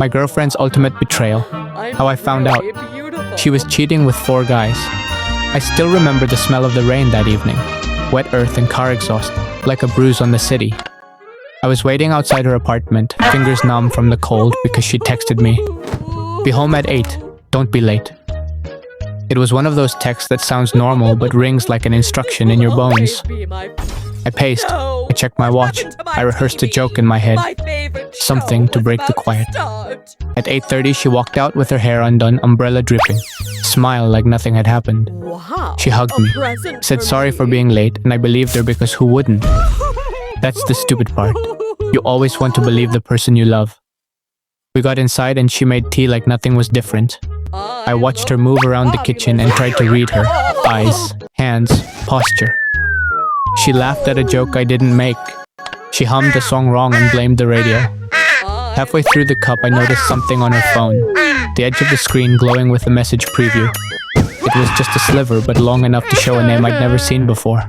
My girlfriend's ultimate betrayal. How I found out. She was cheating with 4 guys. I still remember the smell of the rain that evening. Wet earth and car exhaust, like a bruise on the city. I was waiting outside her apartment, fingers numb from the cold because she texted me, "Be home at 8, don't be late." It was one of those texts that sounds normal but rings like an instruction in your bones. I paced, I checked my watch, I rehearsed a joke in my head, something to break the quiet. At 8:30 she walked out with her hair undone, umbrella dripping, smile like nothing had happened. She hugged me, said sorry for being late, and I believed her because who wouldn't? That's the stupid part. You always want to believe the person you love. We got inside and she made tea like nothing was different. I watched her move around the kitchen and tried to read her eyes, hands, posture. She laughed at a joke I didn't make. She hummed a song wrong and blamed the radio. Halfway through the cup, I noticed something on her phone. The edge of the screen glowing with a message preview. It was just a sliver, but long enough to show a name I'd never seen before.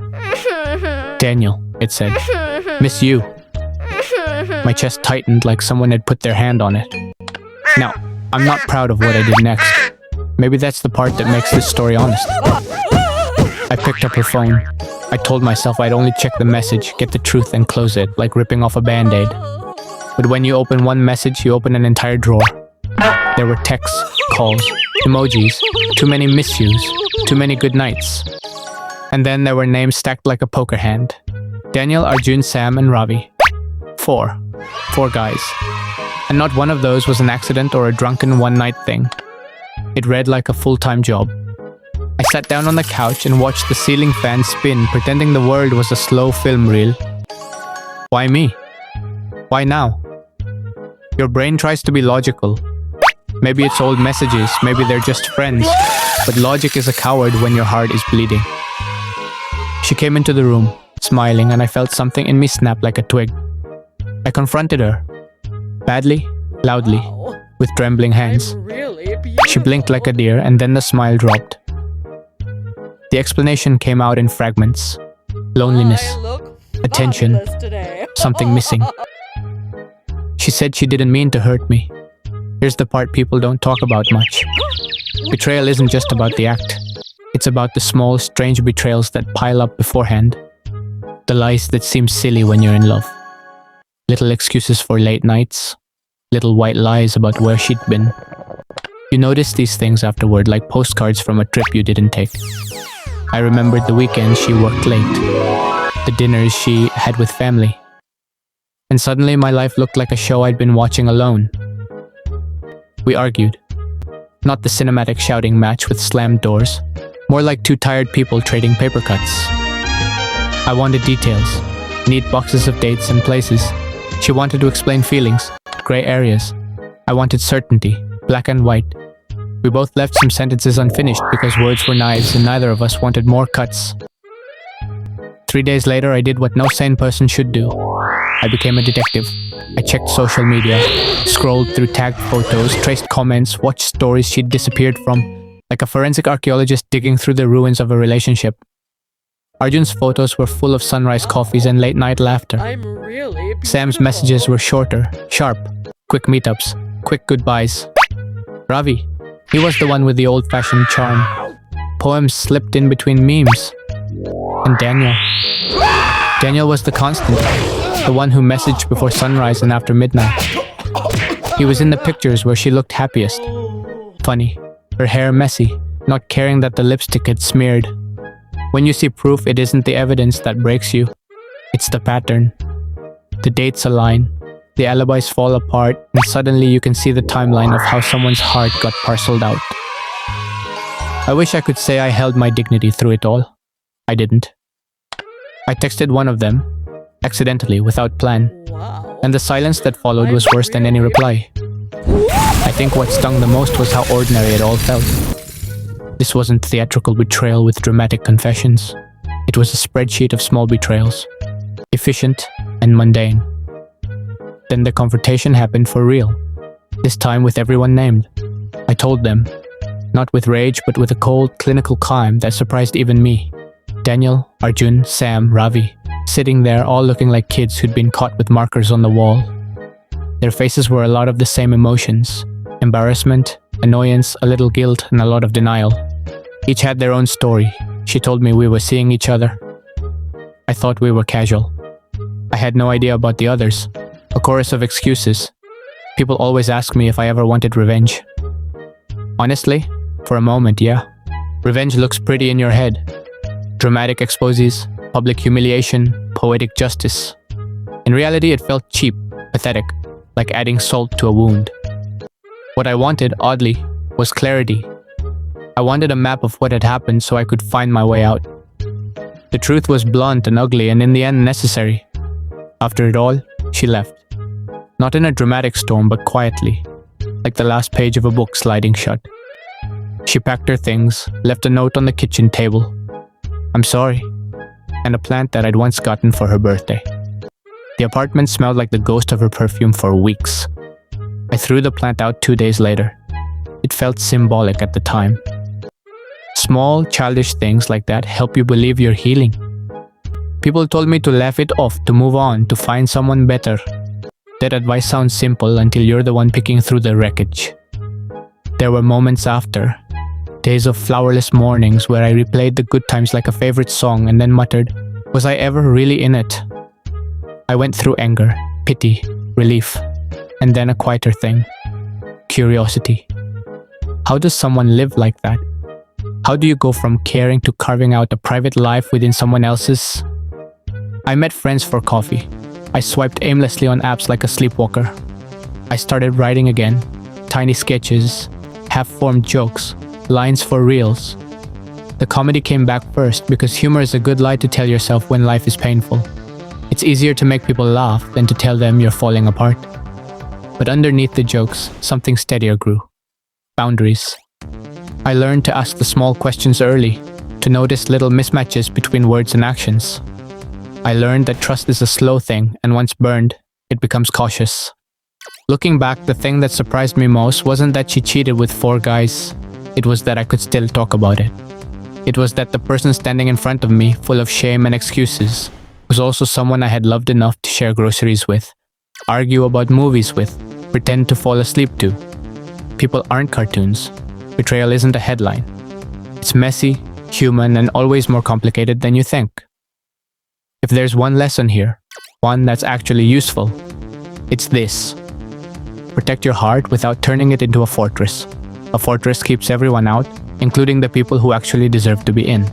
Daniel, it said. Miss you. My chest tightened like someone had put their hand on it. Now, I'm not proud of what I did next. Maybe that's the part that makes this story honest. I picked up her phone. I told myself I'd only check the message, get the truth, and close it, like ripping off a band-aid. But when you open one message, you open an entire drawer. There were texts, calls, emojis, too many miss yous, too many good nights. And then there were names stacked like a poker hand. Daniel, Arjun, Sam, and Ravi. 4. 4 guys. And not one of those was an accident or a drunken one-night thing. It read like a full-time job. I sat down on the couch and watched the ceiling fan spin, pretending the world was a slow film reel. Why me? Why now? Your brain tries to be logical. Maybe it's old messages, maybe they're just friends, but logic is a coward when your heart is bleeding. She came into the room, smiling, and I felt something in me snap like a twig. I confronted her. Badly, loudly, with trembling hands. She blinked like a deer, and then the smile dropped. The explanation came out in fragments. Loneliness, attention, something missing. She said she didn't mean to hurt me. Here's the part people don't talk about much. Betrayal isn't just about the act. It's about the small, strange betrayals that pile up beforehand. The lies that seem silly when you're in love. Little excuses for late nights. Little white lies about where she'd been. You notice these things afterward, like postcards from a trip you didn't take. I remembered the weekends she worked late, the dinners she had with family. And suddenly my life looked like a show I'd been watching alone. We argued. Not the cinematic shouting match with slammed doors, more like 2 tired people trading paper cuts. I wanted details, neat boxes of dates and places. She wanted to explain feelings, gray areas. I wanted certainty, black and white. We both left some sentences unfinished because words were knives and neither of us wanted more cuts. 3 days later, I did what no sane person should do. I became a detective. I checked social media, scrolled through tagged photos, traced comments, watched stories she'd disappeared from, like a forensic archaeologist digging through the ruins of a relationship. Arjun's photos were full of sunrise coffees and late-night laughter. Sam's messages were shorter, sharp, quick meetups, quick goodbyes. Ravi, he was the one with the old-fashioned charm. Poems slipped in between memes. And Daniel. Daniel was the constant, the one who messaged before sunrise and after midnight. He was in the pictures where she looked happiest. Funny, her hair messy, not caring that the lipstick had smeared. When you see proof, it isn't the evidence that breaks you. It's the pattern. The dates align, the alibis fall apart, and suddenly you can see the timeline of how someone's heart got parceled out. I wish I could say I held my dignity through it all. I didn't. I texted one of them, accidentally, without plan, and the silence that followed was worse than any reply. I think what stung the most was how ordinary it all felt. This wasn't theatrical betrayal with dramatic confessions. It was a spreadsheet of small betrayals, efficient and mundane. Then the confrontation happened for real, this time with everyone named. I told them, not with rage but with a cold, clinical calm that surprised even me. Daniel, Arjun, Sam, Ravi, sitting there all looking like kids who'd been caught with markers on the wall. Their faces were a lot of the same emotions: embarrassment, annoyance, a little guilt, and a lot of denial. Each had their own story. She told me we were seeing each other. I thought we were casual. I had no idea about the others. A chorus of excuses. People always ask me if I ever wanted revenge. Honestly, for a moment, yeah. Revenge looks pretty in your head. Dramatic exposes, public humiliation, poetic justice. In reality, it felt cheap, pathetic, like adding salt to a wound. What I wanted, oddly, was clarity. I wanted a map of what had happened so I could find my way out. The truth was blunt and ugly and in the end necessary. After it all, she left. Not in a dramatic storm, but quietly, like the last page of a book sliding shut. She packed her things, left a note on the kitchen table. "I'm sorry," and a plant that I'd once gotten for her birthday. The apartment smelled like the ghost of her perfume for weeks. I threw the plant out 2 days later. It felt symbolic at the time. Small, childish things like that help you believe you're healing. People told me to laugh it off, to move on, to find someone better. That advice sounds simple until you're the one picking through the wreckage. There were moments after, days of flowerless mornings where I replayed the good times like a favorite song and then muttered, "Was I ever really in it?" I went through anger, pity, relief, and then a quieter thing: curiosity. How does someone live like that? How do you go from caring to carving out a private life within someone else's? I met friends for coffee. I swiped aimlessly on apps like a sleepwalker. I started writing again, tiny sketches, half-formed jokes, lines for reels. The comedy came back first because humor is a good lie to tell yourself when life is painful. It's easier to make people laugh than to tell them you're falling apart. But underneath the jokes, something steadier grew. Boundaries. I learned to ask the small questions early, to notice little mismatches between words and actions. I learned that trust is a slow thing, and once burned, it becomes cautious. Looking back, the thing that surprised me most wasn't that she cheated with 4 guys. It was that I could still talk about it. It was that the person standing in front of me, full of shame and excuses, was also someone I had loved enough to share groceries with, argue about movies with, pretend to fall asleep to. People aren't cartoons. Betrayal isn't a headline. It's messy, human, and always more complicated than you think. If there's one lesson here, one that's actually useful, it's this. Protect your heart without turning it into a fortress. A fortress keeps everyone out, including the people who actually deserve to be in.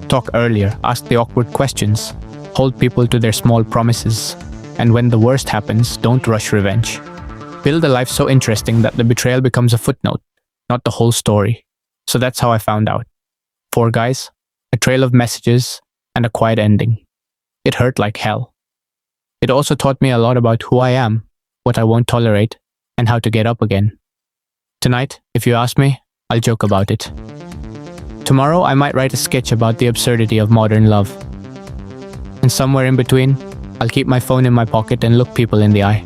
Talk earlier, ask the awkward questions, hold people to their small promises, and when the worst happens, don't rush revenge. Build a life so interesting that the betrayal becomes a footnote, not the whole story. So that's how I found out. 4 guys, a trail of messages, and a quiet ending. It hurt like hell. It also taught me a lot about who I am, what I won't tolerate, and how to get up again. Tonight, if you ask me, I'll joke about it. Tomorrow, I might write a sketch about the absurdity of modern love. And somewhere in between, I'll keep my phone in my pocket and look people in the eye.